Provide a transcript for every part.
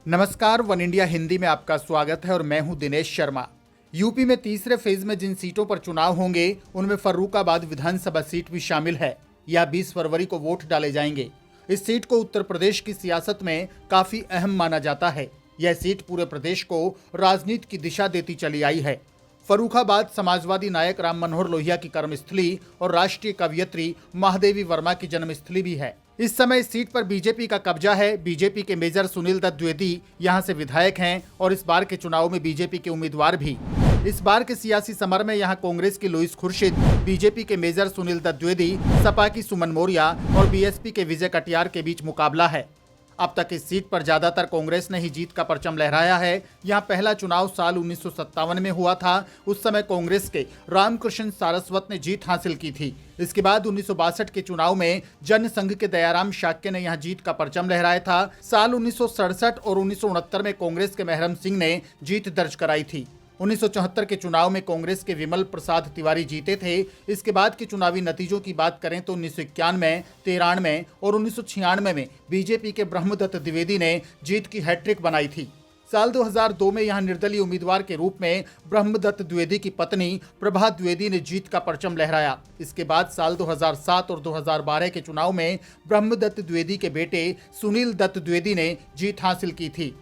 नमस्कार, one India Hindi में आपका स्वागत है और मैं हूं दिनेश शर्मा। यूपी में तीसरे फेज में जिन सीटों पर चुनाव होंगे उनमें फर्रुखाबाद विधानसभा सीट भी शामिल है। यह 20 फरवरी को वोट डाले जाएंगे। इस सीट को उत्तर प्रदेश की सियासत में काफी अहम माना जाता है। यह सीट पूरे प्रदेश को राजनीति की दिशा देती चली आई है। फर्रुखाबाद समाजवादी नायक राम मनोहर लोहिया की कर्मस्थली और राष्ट्रीय कवयित्री महादेवी वर्मा की जन्मस्थली भी है। इस समय इस सीट पर बीजेपी का कब्जा है। बीजेपी के मेजर सुनील दत्त द्विवेदी यहां से विधायक हैं और इस बार के चुनाव में बीजेपी के उम्मीदवार भी। इस बार के सियासी समर में यहां कांग्रेस की लुईस खुर्शीद, बीजेपी के मेजर सुनील दत्त द्विवेदी, सपा की सुमन मौर्य और बीएसपी के विजय कटियार के बीच मुकाबला है। अब तक इस सीट पर ज्यादातर कांग्रेस ने ही जीत का परचम लहराया है। यहां पहला चुनाव साल 1957 में हुआ था। उस समय कांग्रेस के रामकृष्ण सारस्वत ने जीत हासिल की थी। इसके बाद 1962 के चुनाव में जनसंघ के दयाराम शाक्य ने यहां जीत का परचम लहराया था। साल 1967 और 1969 में कांग्रेस के महरम सिंह ने जीत दर्ज कराई थी। 1974 के चुनाव में कांग्रेस के विमल प्रसाद तिवारी जीते थे। इसके बाद के चुनावी नतीजों की बात करें तो 1991, 93 और 1996 में बीजेपी के ब्रह्मदत्त द्विवेदी ने जीत की हैट्रिक बनाई थी। साल 2002 में यहां निर्दलीय उम्मीदवार के रूप में ब्रह्मदत्त द्विवेदी की पत्नी प्रभा द्विवेदी ने जीत का परचम लहराया। इसके बाद साल 2007 और 2012 के चुनाव में ब्रह्मदत्त द्विवेदी के बेटे सुनील दत्त द्विवेदी ने जीत हासिल की थी।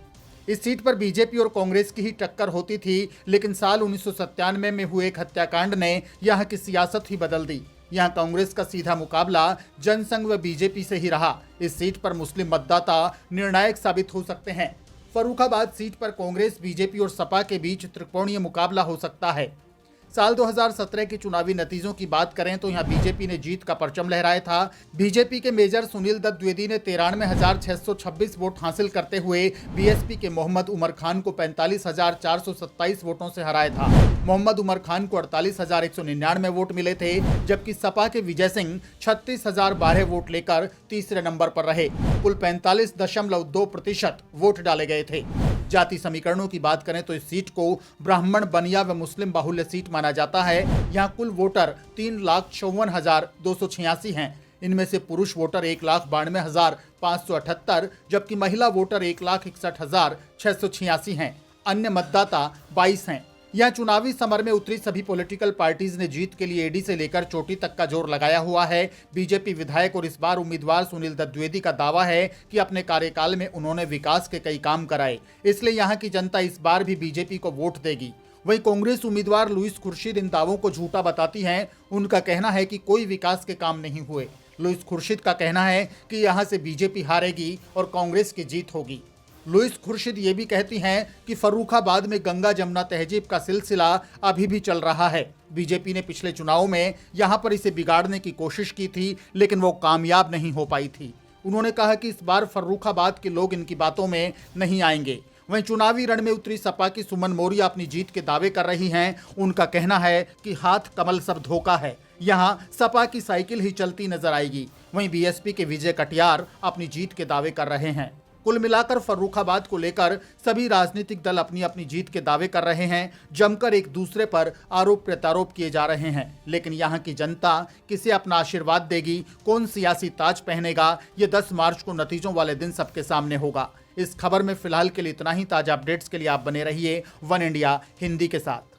इस सीट पर बीजेपी और कांग्रेस की ही टक्कर होती थी, लेकिन साल 1997 में हुए एक हत्याकांड ने यहां की सियासत ही बदल दी। यहां कांग्रेस का सीधा मुकाबला जनसंघ व बीजेपी से ही रहा। इस सीट पर मुस्लिम मतदाता निर्णायक साबित हो सकते हैं। फर्रुखाबाद सीट पर कांग्रेस, बीजेपी और सपा के बीच त्रिकोणीय मुकाबला हो सकता है। साल 2017 के चुनावी नतीजों की बात करें तो यहां बीजेपी ने जीत का परचम लहराया था। बीजेपी के मेजर सुनील दत्त द्विवेदी ने 93,626 वोट हासिल करते हुए बीएसपी के मोहम्मद उमर खान को 45,427 वोटों से हराया था। मोहम्मद उमर खान को 48,199 वोट मिले थे, जबकि सपा के विजय सिंह 36,012 वोट लेकर तीसरे नंबर पर रहे। कुल 45.2% वोट डाले गए थे। जाति समीकरणों की बात करें तो इस सीट को ब्राह्मण, बनिया व मुस्लिम बाहुल्य सीट माना जाता है। यहाँ कुल वोटर 3,54,286 हैं। इनमें से पुरुष वोटर 1,92,578, जबकि महिला वोटर 1,61,686 हैं। अन्य मतदाता 22 हैं। यह चुनावी समर में उतरी सभी पॉलिटिकल पार्टीज ने जीत के लिए एडी से लेकर चोटी तक का जोर लगाया हुआ है। बीजेपी विधायक और इस बार उम्मीदवार सुनील दत्त द्विवेदी का दावा है कि अपने कार्यकाल में उन्होंने विकास के कई काम कराए, इसलिए यहां की जनता इस बार भी बीजेपी को वोट देगी। वहीं कांग्रेस उम्मीदवार लुईस खुर्शीद इन दावों को झूठा बताती हैं। उनका कहना है कि कोई विकास के काम नहीं हुए। लुईस खुर्शीद का कहना है कि यहां से बीजेपी हारेगी और कांग्रेस की जीत होगी। लुईस खुर्शीद ये भी कहती हैं कि फर्रुखाबाद में गंगा जमुना तहजीब का सिलसिला अभी भी चल रहा है। बीजेपी ने पिछले चुनाव में यहां पर इसे बिगाड़ने की कोशिश की थी, लेकिन वो कामयाब नहीं हो पाई थी। उन्होंने कहा कि इस बार फर्रुखाबाद के लोग इनकी बातों में नहीं आएंगे। वहीं चुनावी रण में उतरी सपा की सुमन मौर्य अपनी जीत के दावे कर रही हैं। उनका कहना है कि हाथ कमल सब धोखा है, यहाँ सपा की साइकिल ही चलती नजर आएगी। वहीं बीएसपी के विजय कटियार अपनी जीत के दावे कर रहे हैं। कुल मिलाकर फर्रुखाबाद को लेकर सभी राजनीतिक दल अपनी अपनी जीत के दावे कर रहे हैं। जमकर एक दूसरे पर आरोप प्रत्यारोप किए जा रहे हैं, लेकिन यहाँ की जनता किसे अपना आशीर्वाद देगी, कौन सियासी ताज पहनेगा, ये 10 मार्च को नतीजों वाले दिन सबके सामने होगा। इस खबर में फिलहाल के लिए इतना ही। ताजा अपडेट्स के लिए आप बने रहिए वन इंडिया हिंदी के साथ।